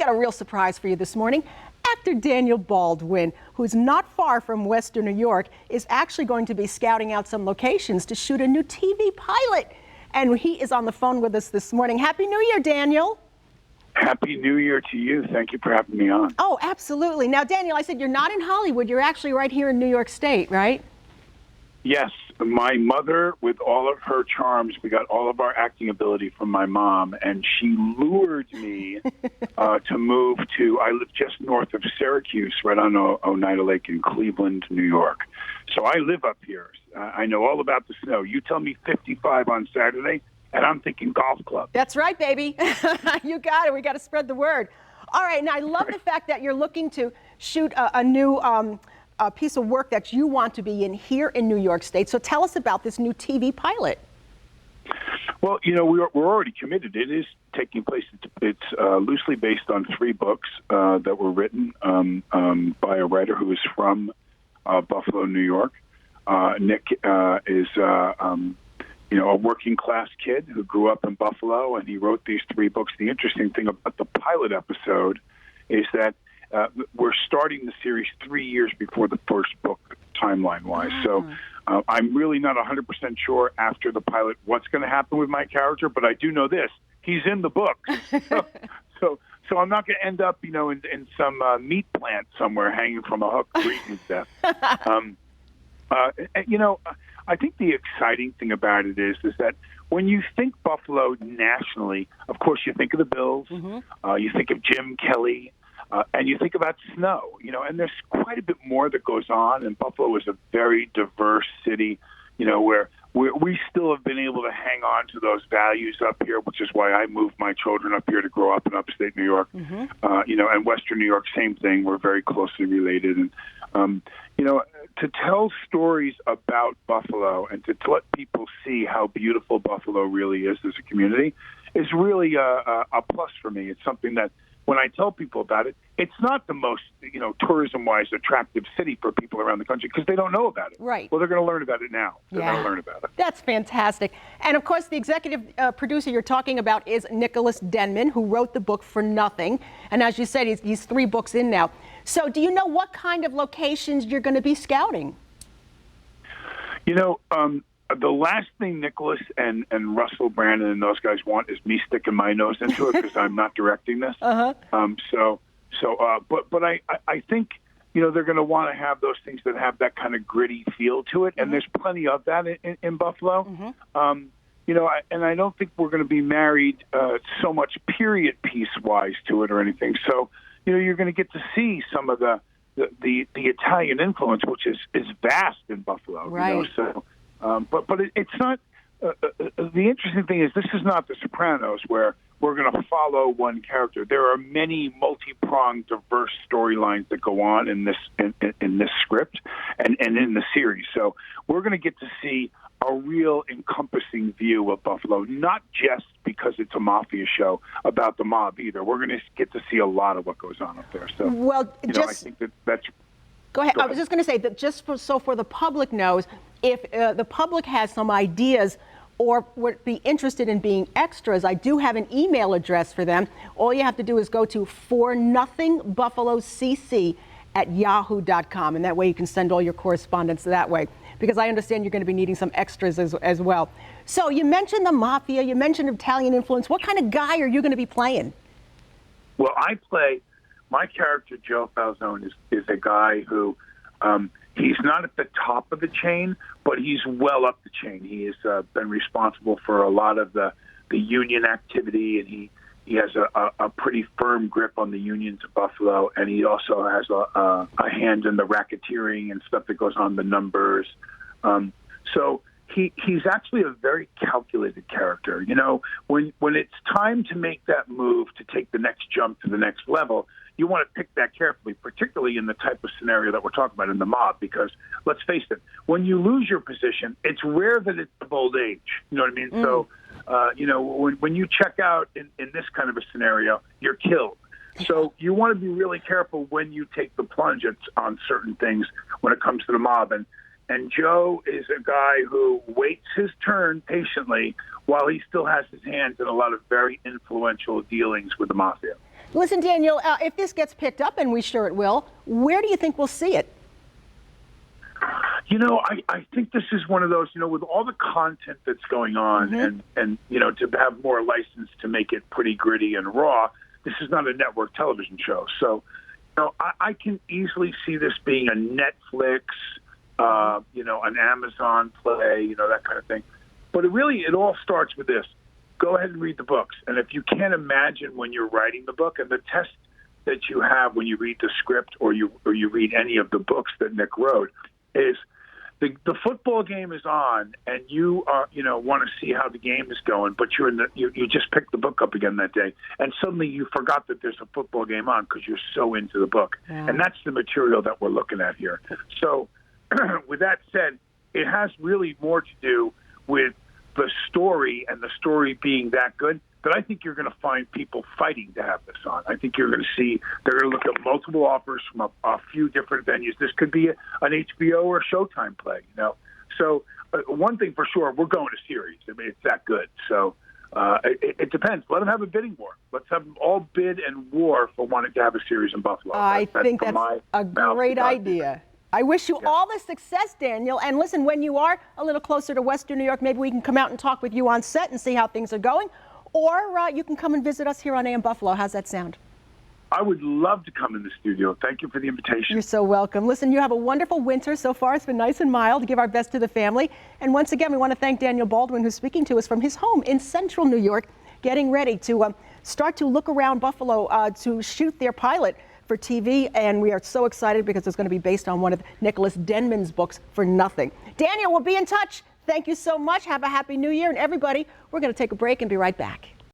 got a real surprise for you this morning. Actor Daniel Baldwin, who's not far from Western New York, is actually going to be scouting out some locations to shoot a new TV pilot. And he is on the phone with us this morning. Happy New Year, Daniel. Happy New Year to you. Thank you for having me on. Oh, absolutely. Now, Daniel, I said you're not in Hollywood. You're actually right here in New York State, right? Yes. My mother, with all of her charms, we got all of our acting ability from my mom, and she lured me to move to, I live just north of Syracuse, right on Oneida Lake in Cleveland, New York. So I live up here. I know all about the snow. You tell me 55 on Saturday, and I'm thinking golf club. That's right, baby. You got it. We got to spread the word. All right. Now, I love the fact that you're looking to shoot a new piece of work that you want to be in here in New York State. So tell us about this new TV pilot. Well, you know, we're already committed. It is taking place. It's loosely based on 3 books that were written by a writer who is from Buffalo, New York. Nick is a working class kid who grew up in Buffalo, and he wrote these 3 books. The interesting thing about the pilot episode is that we're starting the series 3 years before the first book, timeline-wise. So I'm really not 100% sure after the pilot what's going to happen with my character, but I do know this: he's in the book. So I'm not going to end up, in some meat plant somewhere hanging from a hook freezing to death. I think the exciting thing about it is that when you think Buffalo nationally, of course you think of the Bills, you think of Jim Kelly, and you think about snow, and there's quite a bit more that goes on. And Buffalo is a very diverse city, where we still have been able to hang on to those values up here, which is why I moved my children up here to grow up in upstate New York. And Western New York, same thing. We're very closely related. And, to tell stories about Buffalo and to let people see how beautiful Buffalo really is as a community is really a plus for me. It's something that when I tell people about it, it's not the most, tourism-wise attractive city for people around the country because they don't know about it. Right. Well, they're going to learn about it now. They're going to learn about it. That's fantastic. And, of course, the executive producer you're talking about is Nicholas Denman, who wrote the book For Nothing. And as you said, he's 3 books in now. So do you know what kind of locations you're going to be scouting? The last thing Nicholas and Russell Brandon and those guys want is me sticking my nose into it because I'm not directing this. But I think, they're going to want to have those things that have that kind of gritty feel to it. And there's plenty of that in Buffalo. And I don't think we're going to be married so much period piece-wise to it or anything. So, you're going to get to see some of the Italian influence, which is vast in Buffalo. Right. But it's not. The interesting thing is this is not The Sopranos where we're going to follow one character. There are many multi-pronged, diverse storylines that go on in this script and in the series. So we're going to get to see a real encompassing view of Buffalo, not just because it's a mafia show about the mob either. We're going to get to see a lot of what goes on up there. So, I think that's. Go ahead. I was just going to say that so for the public knows, if the public has some ideas or would be interested in being extras, I do have an email address for them. All you have to do is go to fornothingbuffalocc@yahoo.com, and that way you can send all your correspondence that way, because I understand you're going to be needing some extras as well. So you mentioned the mafia, you mentioned Italian influence. What kind of guy are you going to be playing? Well, my character, Joe Falzone, is a guy who he's not at the top of the chain, but he's well up the chain. He has been responsible for a lot of the union activity, and he has a pretty firm grip on the unions of Buffalo, and he also has a hand in the racketeering and stuff that goes on, the numbers. So he's actually a very calculated character. When it's time to make that move to take the next jump to the next level, you want to pick that carefully, particularly in the type of scenario that we're talking about in the mob, because let's face it, when you lose your position, it's rare that it's of old age. You know what I mean? So, when you check out in this kind of a scenario, you're killed. So you want to be really careful when you take the plunge on certain things when it comes to the mob. And Joe is a guy who waits his turn patiently while he still has his hands in a lot of very influential dealings with the mafia. Listen, Daniel, if this gets picked up, and we sure it will, where do you think we'll see it? I think this is one of those, with all the content that's going on and to have more license to make it pretty gritty and raw, this is not a network television show. So, I can easily see this being a Netflix, an Amazon play, that kind of thing. But it all starts with this. Go ahead and read the books. And if you can't imagine when you're writing the book, and the test that you have when you read the script or you read any of the books that Nick wrote is the football game is on, and you are want to see how the game is going, but you just picked the book up again that day, and suddenly you forgot that there's a football game on because you're so into the book. Yeah. And that's the material that we're looking at here. So with that said, it has really more to do with the story, and the story being that good, that I think you're going to find people fighting to have this on. I think you're going to see they're going to look at multiple offers from a few different venues. This could be an HBO or Showtime play, So one thing for sure, we're going to series. I mean, it's that good. So it depends. Let them have a bidding war. Let's have them all bid and war for wanting to have a series in Buffalo. I think that's a great idea. I wish you all the success, Daniel. And listen, when you are a little closer to Western New York, maybe we can come out and talk with you on set and see how things are going. Or you can come and visit us here on AM Buffalo. How's that sound? I would love to come in the studio. Thank you for the invitation. You're so welcome. Listen, you have a wonderful winter so far. It's been nice and mild. Give our best to the family. And once again, we want to thank Daniel Baldwin, who's speaking to us from his home in central New York, getting ready to start to look around Buffalo to shoot their pilot for TV. And we are so excited because it's going to be based on one of Nicholas Denman's books, For Nothing. Daniel, we'll be in touch. Thank you so much. Have a happy new year. And everybody, we're going to take a break and be right back.